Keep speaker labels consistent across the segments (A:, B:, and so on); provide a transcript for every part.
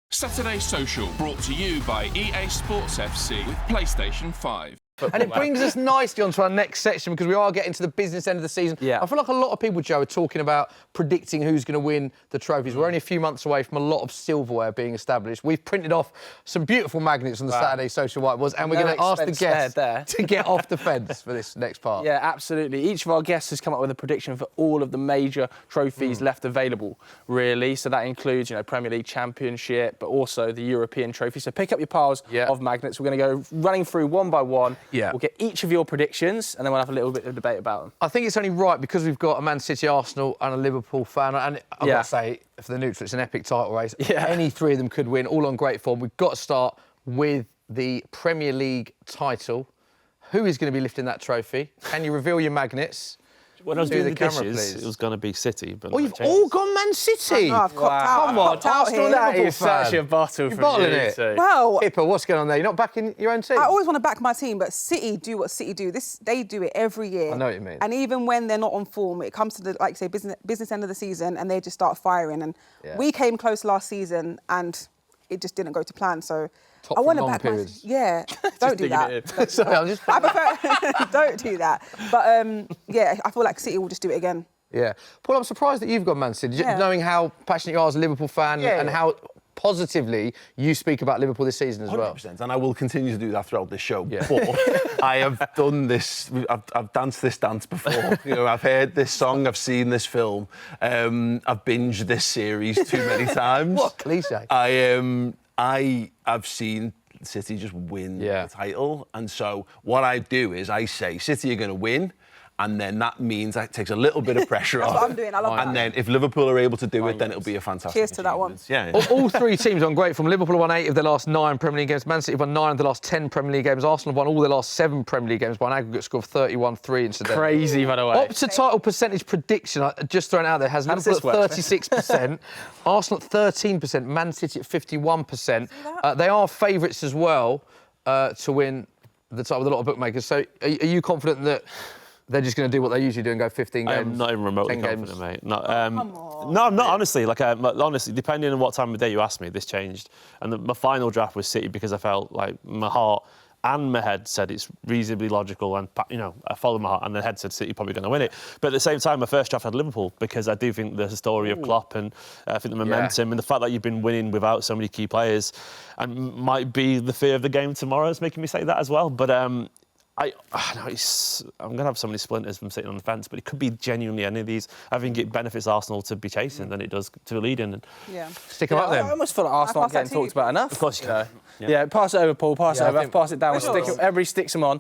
A: Saturday Social, brought to you by EA Sports FC with PlayStation 5.
B: And it brings us nicely onto our next section because we are getting to the business end of the season.
C: Yeah.
B: I feel like a lot of people, Joe, are talking about predicting who's going to win the trophies. We're only a few months away from a lot of silverware being established. We've printed off some beautiful magnets on the Saturday Social whiteboards, and we're going to ask the guests to get off the fence for this next part.
C: Yeah, absolutely. Each of our guests has come up with a prediction for all of the major trophies left available, really. So that includes, Premier League Championship, but also the European trophy. So pick up your piles of magnets. We're going to go running through one by one.
B: Yeah.
C: We'll get each of your predictions, and then we'll have a little bit of debate about them.
B: I think it's only right because we've got a Man City, Arsenal and a Liverpool fan. And I've got to say, for the neutral, it's an epic title race.
C: Yeah.
B: Any three of them could win, all on great form. We've got to start with the Premier League title. Who is going to be lifting that trophy? Can you reveal your magnets?
D: When I was doing the
B: camera,
D: dishes,
B: please.
D: it was going to be City. But
B: Oh, you've all gone Man City?
E: I've copped out.
B: Come on, Arsenal,
C: That
B: Liverpool
C: is
B: fan.
C: such a bottle
B: You're
C: from
B: bottling
C: you
B: it.
C: two.
E: Well,
B: Pippa, what's going on there? You're not backing your own team?
E: I always want to back my team, but City do what City do. They do it every year.
B: I know what you mean.
E: And even when they're not on form, it comes to the, like say, business end of the season, and they just start firing. And we came close last season, and it just didn't go to plan. So
B: Top
E: I want to
B: long
E: back
B: periods.
E: don't do that.
B: Sorry, I'm just...
E: I prefer don't do that. But I feel like City will just do it again.
B: Yeah. Paul, I'm surprised that you've got Man City,
E: Yeah.
B: knowing how passionate you are as a Liverpool fan and how positively you speak about Liverpool this season as well.
F: 100%, and I will continue to do that throughout this show. Yeah. But I have done this, I've danced this dance before. I've heard this song, I've seen this film, I've binged this series too many times.
B: What cliche.
F: I've seen City just win the title, and so what I do is I say City are going to win, and then that means that takes a little bit of pressure off.
E: That's what I'm doing. I love that.
F: And then if Liverpool are able to do it, then it'll be a fantastic
E: Cheers to that one.
F: Yeah.
B: All three teams on great form. Liverpool have won 8 of their last 9 Premier League games. Man City have won 9 of the last 10 Premier League games. Arsenal have won all their last 7 Premier League games by an aggregate score of 31-3 incidentally.
C: Crazy, by the way.
B: Opta title percentage prediction, just thrown out there, has Liverpool at 36%, Arsenal at 13%, Man City at 51%. They are favourites as well to win the title with a lot of bookmakers. So are you confident that they're just going to do what they usually do and go 15 games?
D: I'm not even remotely
B: 10
D: confident,
B: games?
D: mate.
E: Come on.
D: No, I'm not, honestly. Honestly, depending on what time of day you ask me, this changed. And my final draft was City because I felt like my heart and my head said it's reasonably logical, and I followed my heart, and the head said City probably going to win it. But at the same time, my first draft had Liverpool because I do think the story of Klopp and I think the momentum and the fact that you've been winning without so many key players, and might be the fear of the game tomorrow is making me say that as well. But I'm going to have so many splinters from sitting on the fence, but it could be genuinely any of these. I think it benefits Arsenal to be chasing than it does to lead in.
E: Yeah.
B: Stick them up then.
C: I almost feel like Arsenal aren't getting talked about enough.
D: Of course you can.
C: Yeah, pass it over, Paul. Pass it over. Pass it down.
E: Sure.
C: Everybody sticks them on.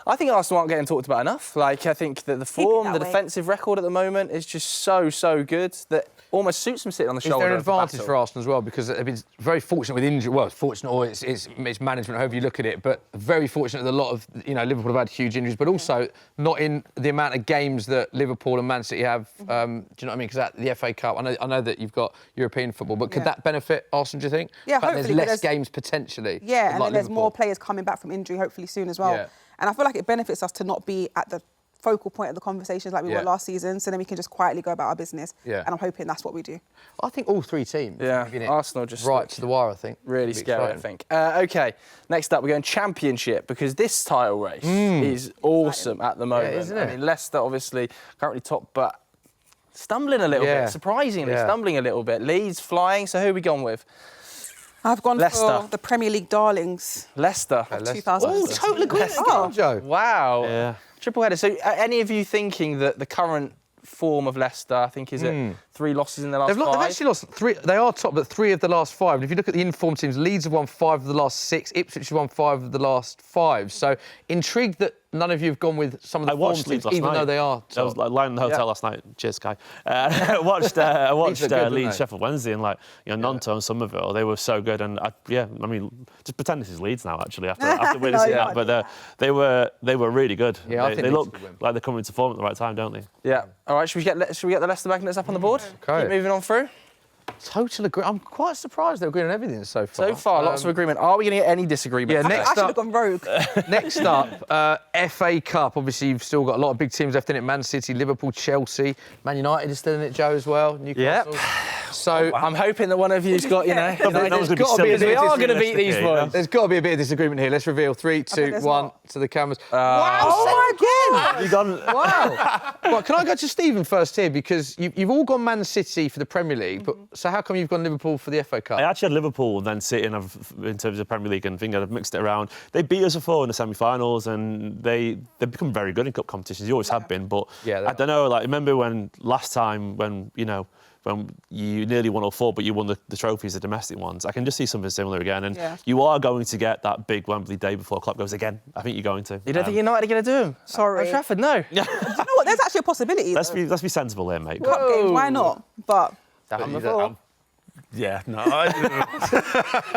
C: I think Arsenal aren't getting talked about enough. I think that the form, the
E: way.
C: defensive record at the moment is just so good that almost suits them sitting on the
B: Is
C: shoulder.
B: there an
C: of the
B: advantage
C: battle.
B: for Arsenal as well? Because they've been very fortunate with injury. Well, fortunate or it's management, however you look at it. But very fortunate that a lot of Liverpool have had huge injuries, but also not in the amount of games that Liverpool and Man City have. Do you know what I mean? Because the FA Cup, I know that you've got European football, but could that benefit Arsenal? Do you think?
E: Yeah,
B: But
E: hopefully.
B: there's less games potentially.
E: Yeah, and
B: like
E: then there's more
B: Liverpool.
E: players coming back from injury, hopefully soon as well.
B: Yeah.
E: And I feel like it benefits us to not be at the focal point of the conversations like we were last season, so then we can just quietly go about our business.
B: Yeah.
E: And I'm hoping that's what we do.
B: I think all three teams.
C: Yeah,
B: have been it
C: Arsenal just
B: right to the wire. I think
C: Really
B: Be
C: scary,
B: exciting.
C: I think. OK, next up we're going Championship, because this title race is awesome at the moment.
B: isn't it?
C: I mean, Leicester obviously currently top, but stumbling a little bit, surprisingly stumbling a little bit. Leeds flying, so who are we gone with?
E: I've gone
C: Leicester.
E: for the Premier League darlings.
C: Leicester.
E: of 2000.
B: Oh, total agreement,
E: Oh.
B: Joe.
C: Wow.
D: Yeah.
C: Triple header. So any of you thinking that the current form of Leicester, I think, is it 3 losses in the last 5?
B: They've actually lost 3. They are top, but 3 of the last 5. And if you look at the informed teams, Leeds have won 5 of the last 6. Ipswich have won 5 of the last 5. So intrigued that none of you have gone with some of the
D: I
B: form
D: watched
B: teams,
D: Leeds last
B: even
D: night.
B: though they are top.
D: I was lying in the hotel last night. Cheers, Sky. I watched
B: Leeds look good, didn't
D: Leeds
B: they?
D: Sheffield Wednesday, and Nonto and Somerville. They were so good, and just pretend this is Leeds now. Actually, after witnessing
E: No,
D: that, but they were really good.
B: Yeah, I think
D: they
B: Leeds
D: look
B: could win.
D: like they're coming to form at the right time, don't they?
C: Yeah. All right, should we get the Leicester magnets up on the board?
B: Okay.
C: Keep moving on through.
B: Total agreement. I'm quite surprised they're agreeing on everything so far.
C: So far, lots of agreement. Are we going to get any disagreement?
B: Yeah,
E: I
B: next
E: should
B: up.
E: have gone rogue.
B: Next up, FA Cup. Obviously, you've still got a lot of big teams left in it. Man City, Liverpool, Chelsea. Man United is still in it, Joe, as well. Newcastle.
C: Yep.
B: So
C: I'm hoping that one of you's got,
D: we are going
C: to beat these ones.
B: There's got to be a bit of disagreement here. Let's reveal 3, 2, 1 to the cameras.
E: Wow! Oh my God!
D: You gone?
B: Wow. Well, can I go to Stephen first here? Because you've all gone Man City for the Premier League, but so how come you've gone Liverpool for the FA Cup?
D: I actually had Liverpool and then City in terms of Premier League and think I've mixed it around. They beat us before in the semi-finals and they've become very good in cup competitions. You always have been, but I don't know. Like, remember when last time when you nearly won all 4, but you won the trophies, the domestic ones. I can just see something similar again. And you are going to get that big Wembley day before Klopp goes again. I think you're going to.
C: You don't think United are going to do them?
E: Sorry.
C: Old Trafford, no.
E: You know what? There's actually a possibility.
D: Let's be sensible here, mate.
E: Cup games, why not? But
C: Down the floor.
F: Yeah, no.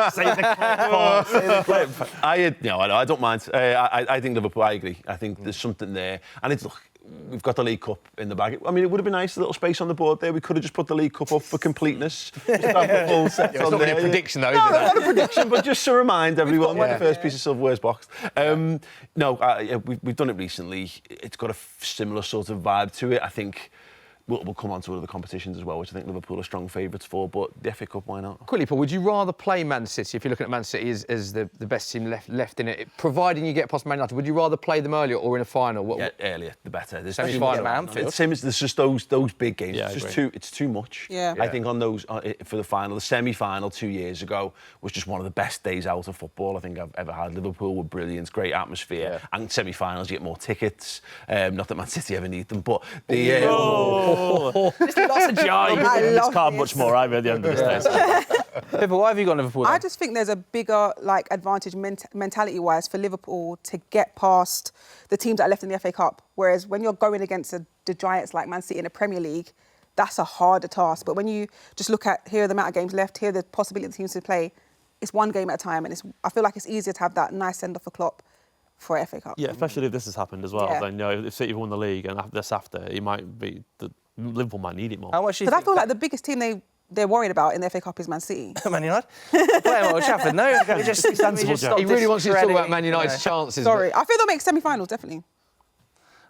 D: Say the clip.
F: I don't mind. I think Liverpool, I agree. I think there's something there. And look, we've got the League Cup in the bag. I mean, it would have been nice, a little space on the board there. We could have just put the League Cup up for completeness. Just have the full set
B: It's
F: on
B: not
F: there.
B: really a prediction, though,
F: No,
B: is it?
F: not a prediction, but just to remind everyone when the first piece of silverware's boxed. We've done it recently. It's got a similar sort of vibe to it. I think we'll come on to other competitions as well, which I think Liverpool are strong favourites for, but the FA Cup, why not?
B: Quickly, Paul, would you rather play Man City, if you're looking at Man City as the best team left in it, providing you get past Man United, would you rather play them earlier or in a final?
F: Yeah, earlier, the better. There's
B: Semi-final.
F: There's just those big games.
D: Yeah,
F: It's too much.
E: Yeah.
F: I think on those, for the final, the semi-final 2 years ago was just one of the best days out of football I think I've ever had. Liverpool were brilliant, great atmosphere, and semi-finals you get more tickets. Not that Man City ever need them, but
C: Lots of joy.
E: I
D: This
E: love
D: card
E: this.
D: much more over at the end of this day.
C: Pippa, why have you got Liverpool then?
E: I just think there's a bigger advantage mentality-wise for Liverpool to get past the teams that are left in the FA Cup. Whereas when you're going against the giants like Man City in the Premier League, that's a harder task. But when you just look at here are the amount of games left, here are the possibility of teams to play, it's one game at a time, and I feel like it's easier to have that nice send-off for Klopp for a FA Cup.
D: Yeah, especially if this has happened as well.
E: Yeah.
D: Then if City won the league and after, it might be Liverpool might need it more.
C: How much do you
E: But I
C: think
E: feel like the biggest team they're worried about in the FA Cup is Man City.
C: Man United? Play Old Trafford, no. We just stop
B: He really wants you to talk about
C: discrediting,
B: Man United's chances.
E: Sorry, I feel they'll make semi-finals, definitely.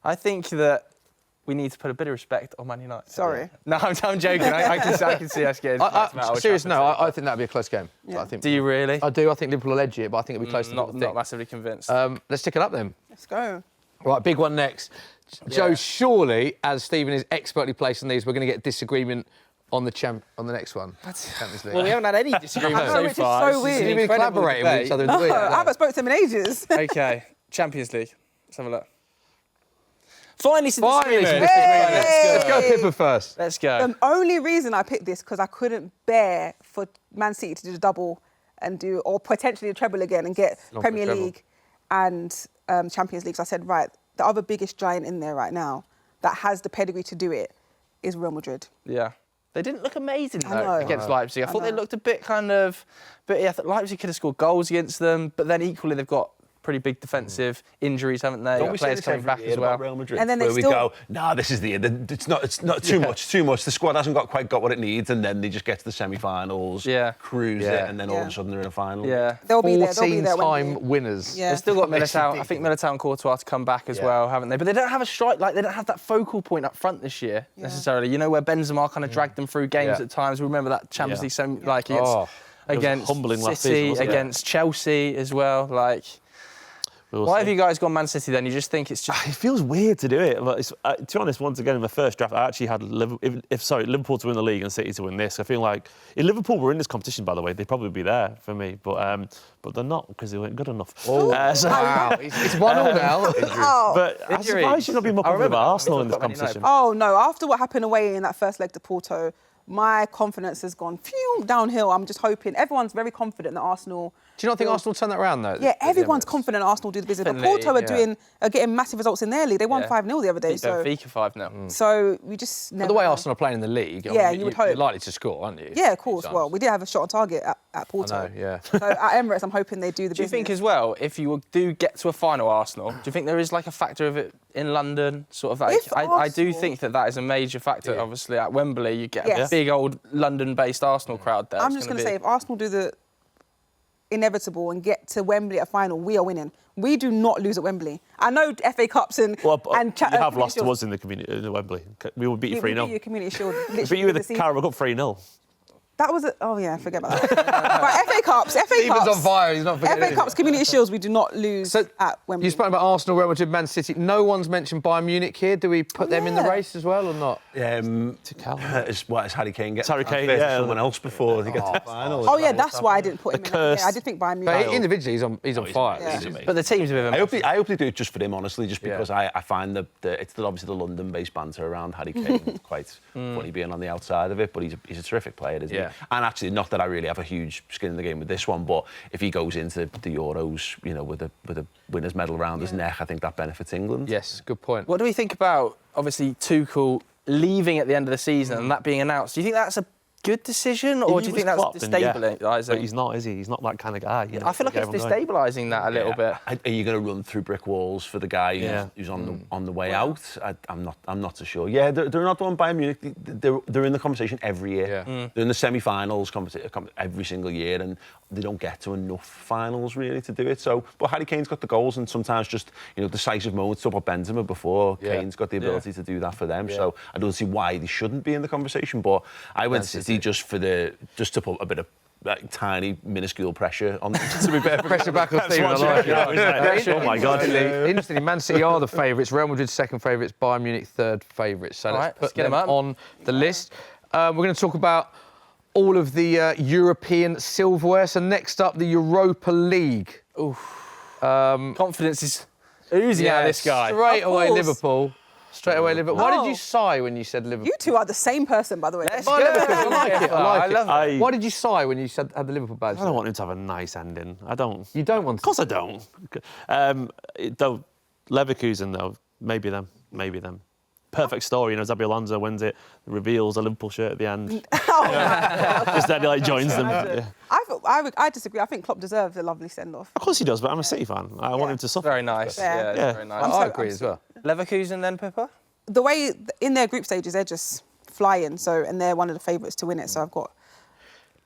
C: I think that we need to put a bit of respect on Man United.
E: Sorry.
C: No, I'm joking. I can see us getting...
B: Serious, no, I think that'd be a close game.
E: Yeah.
C: Do you really?
B: I do. I think Liverpool will edge it, but I think it'll be close to
C: Not massively convinced.
B: Let's tick it up then.
E: Let's go.
B: Right, big one next. Joe, surely, as Stephen is expertly placed on these, we're going to get disagreement on the next one. Champions League.
C: Well, we haven't had any disagreement
E: No,
C: so
E: which is
C: far.
E: so
C: This is
E: weird.
C: an
B: You've been
C: incredible
B: collaborating with
C: debate.
B: each other.
E: I haven't spoken to him in ages.
C: OK, Champions League. Let's have a look. Finally, some
B: Finally,
C: disagreement.
B: let's go Pippa first.
C: Let's go.
E: The only reason I picked this because I couldn't bear for Man City to do the double and or potentially the treble again and get Premier
B: treble.
E: League and Champions League. So I said, right, the other biggest giant in there right now that has the pedigree to do it is Real Madrid.
C: Yeah. They didn't look amazing,
E: I
C: though,
E: know.
C: against Leipzig. I thought they
E: know.
C: looked a bit But I thought Leipzig could have scored goals against them, but then equally they've got pretty big defensive injuries, haven't they?
F: Don't
C: Got
F: we say
C: players
F: this
C: coming
F: every
C: back
F: year
C: as well.
F: about Real Madrid?
E: And then they
F: where
E: still-
F: we go, this is the end. It's not too much. The squad hasn't quite got what it needs, and then they just get to the semi-finals, cruise it, and then all of a sudden they're in a final.
C: Yeah.
E: They'll be there. They'll be there.
B: 14-time winners.
E: Yeah.
C: They've still got Militao. I think Militao and Courtois to come back as well, haven't they? But they don't have a strike, they don't have that focal point up front this year, necessarily. You know, where Benzema kind of dragged them through games at times. We remember that Champions League against
D: humbling last
C: City,
D: season, wasn't it?
C: against Chelsea as well. Why have you guys gone Man City then? You just think it's just...
D: It feels weird to do it. But to be honest, once again, in the first draft, I actually had Liverpool to win the league and City to win this. I feel like if Liverpool were in this competition, by the way, they'd probably be there for me. But they're not because they weren't good enough.
B: Wow, it's 1-0 now.
D: But I'm surprised you've not been more confident about Arsenal in this competition.
E: Oh, no. After what happened away in that first leg to Porto, my confidence has gone downhill. I'm just hoping. Everyone's very confident that Arsenal...
B: Do you not think Arsenal turn that around, though?
E: Yeah, everyone's confident Arsenal do the business. But Porto are getting massive results in their league. They won 5-0 the other day. So
C: Benfica 5-0.
E: So we just never...
B: But the way Arsenal are playing in the league,
E: you would hope.
B: you're likely to score, aren't you?
E: Yeah, of course. Well, we did have a shot on target at at Porto.
B: I know, yeah.
E: So at Emirates, I'm hoping they do the
C: Do you
E: business.
C: think as well, if you do get to a final Arsenal, do you think there is like a factor of it in London? Sort of like,
E: If
C: I do
E: Arsenal-
C: think that is a major factor.
B: Yeah.
C: Obviously, at Wembley, you get a
E: Yes.
C: big old London-based Arsenal crowd there.
E: I'm
C: It's
E: just
C: gonna
E: going to say, if Arsenal do the inevitable and get to Wembley at a final, we are winning. We do not lose at Wembley. I know FA Cups and
D: Well,
E: and
D: you have
E: Community
D: lost to
E: Shield.
D: us in the community in the Wembley. We would beat you
E: We
D: 3-0.
E: beat you Community Shield.
D: We
E: literally
D: beat you with
E: this
D: the
E: season.
D: Carabao Cup 3-0.
E: That was oh yeah, forget about that. Right, FA Cups.
B: Steven's on fire, he's not forgetting
E: FA Cups, Community Shields, we do not lose at Wembley.
B: You spoke about Arsenal, Real Madrid, Man City. No one's mentioned Bayern Munich here. Do we put them in the
E: yeah.
B: race as well or not?
F: Is Harry Kane get
D: Harry Kane,
F: transferred to
D: yeah.
F: someone else before he gets to the final?
E: Oh yeah, that's why I didn't put him in.
D: curse.
E: Yeah, I did think Bayern
B: But
E: Munich.
B: individually, he's on fire.
E: Yeah.
C: But the team's a bit of a
F: I hope they do it just for him, honestly, just because I find that it's obviously the London-based banter around Harry Kane quite funny being on the outside of it, but he's a terrific player, isn't
B: Yeah.
F: he? And actually, not that I really have a huge skin in the game with this one, but if he goes into the Euros, you know, with a winner's medal around his neck, I think that benefits England.
B: Yes, good point.
C: What do we think about, obviously, Tuchel leaving at the end of the season and that being announced? Do you think that's a good decision, or
D: If
C: do
D: he
C: you think
D: was
C: that's
D: Klopp, then yeah.
C: destabilising?
D: But he's not, is he? He's not that kind of guy. You know,
C: I feel like
D: to
C: it's
D: get everyone going.
C: destabilising that a little bit.
F: Are you going to run through brick walls for the guy who's on the way out? I'm not so sure. Yeah, they're not one Bayern Munich. They're in the conversation every year.
B: Yeah.
F: They're in the semi-finals every single year, and they don't get to enough finals really to do it. So, but Harry Kane's got the goals, and sometimes just decisive moments. Talk about Benzema before.
B: Yeah.
F: Kane's got the ability to do that for them. So I don't see why they shouldn't be in the conversation. But I went City just to put a bit of tiny, minuscule pressure on them. To be better,
B: Pressure back on Steven. I like it.
D: Oh my God.
B: Interestingly, Man City are the favourites. Real Madrid second favourites. Bayern Munich third favourites. So let's
C: let's
B: put
C: get
B: them
C: them up.
B: on the list. We're going to talk about all of the European silverware. So next up, the Europa League.
C: Confidence is oozing out of this guy.
B: Straight
E: Of
B: away,
E: course.
B: Liverpool. Straight away, Liverpool. Why did
E: Oh.
B: you sigh when you said Liverpool?
E: You two are the same person, by the way.
C: Let's
B: By
C: go.
B: Liverpool, I like it. I like
C: I
B: it.
C: love it.
B: Why did you sigh when you had the Liverpool badge?
D: I don't want him to have a nice ending. I don't.
B: You don't want to?
D: Of course I don't. Though Leverkusen, though, maybe them. Perfect story, Xabi Alonso wins it, reveals a Liverpool shirt at the end. Just then he joins them. Yeah.
E: I disagree. I think Klopp deserves a lovely send-off.
D: Of course he does, but I'm a City fan. I want him to suffer.
C: Very nice.
E: Yeah.
C: Yeah,
D: Yeah.
C: very nice.
B: I agree as well.
C: Leverkusen then, Pippa?
E: The way in their group stages, they're just flying. And they're one of the favourites to win it. So I've got.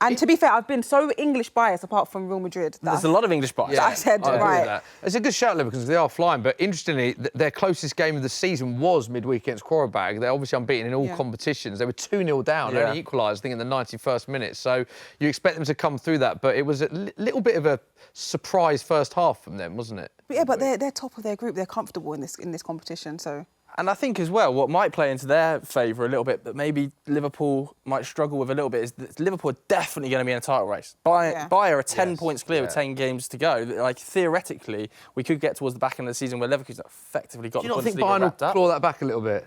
E: And to be fair, I've been so English biased apart from Real Madrid.
C: There's a lot of English bias.
E: I said,
B: I agree
E: right.
B: with that. It's a good shout, Liverpool, because they are flying. But interestingly, their closest game of the season was midweek against Qarabag. They're obviously unbeaten in all competitions. They were 2-0 down, only equalised, I think, in the 91st minute. So you expect them to come through that. But it was a little bit of a surprise first half from them, wasn't it?
E: But yeah, but they're top of their group. They're comfortable in this competition. So.
C: And I think as well, what might play into their favour a little bit, but maybe Liverpool might struggle with a little bit, is that Liverpool are definitely going to be in a title race. Bayern are 10 points clear with 10 games to go. Like, theoretically, we could get towards the back end of the season where Leverkusen effectively got
B: Do
C: the
B: you not think
C: Bundesliga
B: Bayern will
C: wrapped up.
B: claw that back a little bit?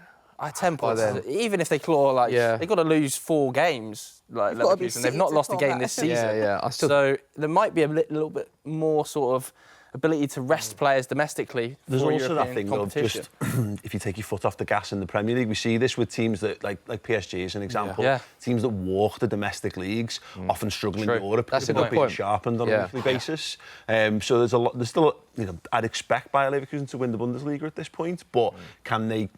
C: 10 points.
B: then.
C: Even if they claw, they've got to lose 4 games, like
E: You've got to be
C: Leverkusen. They've
E: City
C: not
E: to
C: lost a
E: claw
C: game
E: that.
C: this season.
B: Yeah.
C: So there might be a little bit more sort of ability to rest players domestically.
F: There's
C: for
F: also that
C: European
F: thing of
C: competition.
F: just if you take your foot off the gas in the Premier League, we see this with teams that like PSG as an example.
C: Yeah.
F: Teams that walk the domestic leagues often struggle in Europe
B: That's
F: because
B: a
F: they're
B: good
F: not being
B: point.
F: sharpened on a weekly basis. So there's still I'd expect Bayer Leverkusen to win the Bundesliga at this point, but can they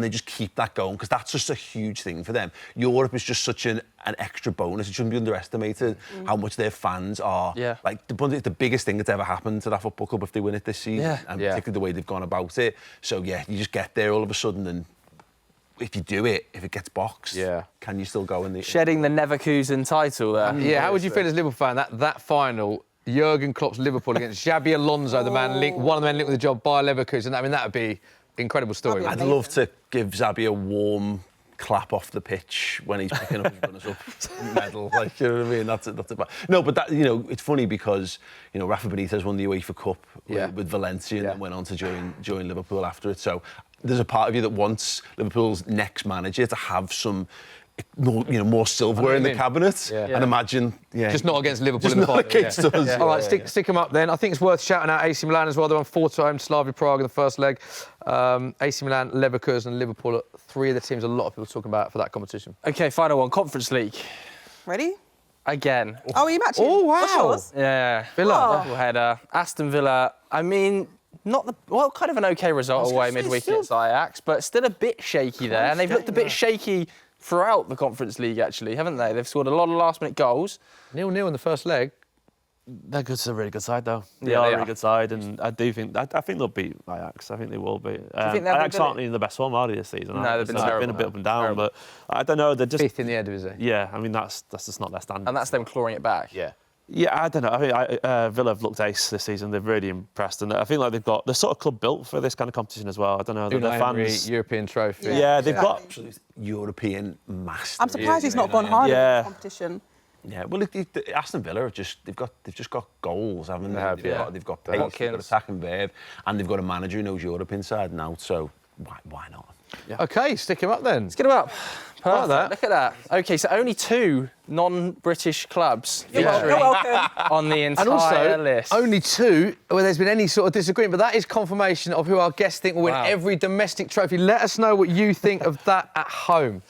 F: just keep that going? Because that's just a huge thing for them. Europe is just such an extra bonus. It shouldn't be underestimated how much their fans are.
C: Yeah.
F: Like the Bundesliga, the biggest thing that's ever happened to that football club if they win it this season, and particularly the way they've gone about it. So yeah, you just get there all of a sudden, and if you do it, if it gets boxed, can you still go in the
C: Shedding the Neverkusen title there.
B: Yeah, how would you feel as a Liverpool fan, that final, Jurgen Klopp's Liverpool against Xabi Alonso, one of the men linked with the job by Leverkusen? I mean, that would be an incredible story.
F: I'd love to give Xabi a warm clap off the pitch when he's picking up his runners-up medal. Like, you know what I mean? That's it. No, but that, it's funny because, Rafa Benitez won the UEFA Cup with Valencia and then went on to join Liverpool after it. So there's a part of you that wants Liverpool's next manager to have some more silverware in the cabinet. And imagine,
B: just not against Liverpool
F: just
B: in the
F: not
B: final.
F: against us.
B: All right, stick them up then. I think it's worth shouting out AC Milan as well. They won 4-2 home to Slavia Prague in the first leg. AC Milan, Leverkusen and Liverpool are 3 of the teams a lot of people are talking about for that competition.
C: OK, final one, Conference League.
E: Ready?
C: again.
E: Oh, are you matching?
B: Oh, wow.
E: What's yours?
C: Yeah.
B: Villa.
C: Double header. Aston Villa. I mean, kind of an okay result away midweek against Ajax, but still a bit shaky there. And they've looked a bit shaky throughout the Conference League, actually, haven't they? They've scored a lot of last-minute goals.
B: 0-0 in the first leg.
D: They're good. It's a really good side, though.
C: Yeah,
D: They are
C: they
D: a really
C: are.
D: good side, and I think they'll beat Ajax. I think they will beat.
C: think they'll be
D: Ajax
C: good
D: aren't
C: at-
D: in the best form, are they, this season?
C: No, they've been terrible.
D: a bit up and down,
C: Terrible.
D: but I don't know. They're just
B: 5th in the Eredivisie.
D: yeah. I mean, that's just not their standard.
C: And that's them clawing it back.
F: Yeah.
D: Yeah, I don't know. I think Villa have looked ace this season. They've really impressed, and I feel like they're sort of club built for this kind of competition as well. I don't know. The
B: Unai Emery,
D: fans.
B: European trophy.
D: Yeah, they've got.
F: Absolute European master.
E: I'm surprised he's not gone harder
D: Yeah.
E: in the competition.
F: Yeah, well, Aston Villa have they've just got goals, haven't they?
B: They have, yeah.
F: They've got pace, they've got
C: Watkins.
F: attacking verve, and they've got a manager who knows Europe inside and out. So why not?
B: OK, stick him up then.
C: Let's get them up. Perfect.
B: that.
C: Look at that. OK, so only 2 non-British clubs
E: You're
C: featuring
E: welcome.
C: on the entire
B: And also,
C: list.
B: only 2 where there's been any sort of disagreement, but that is confirmation of who our guests think will win
C: Wow.
B: every domestic trophy. Let us know what you think of that at home.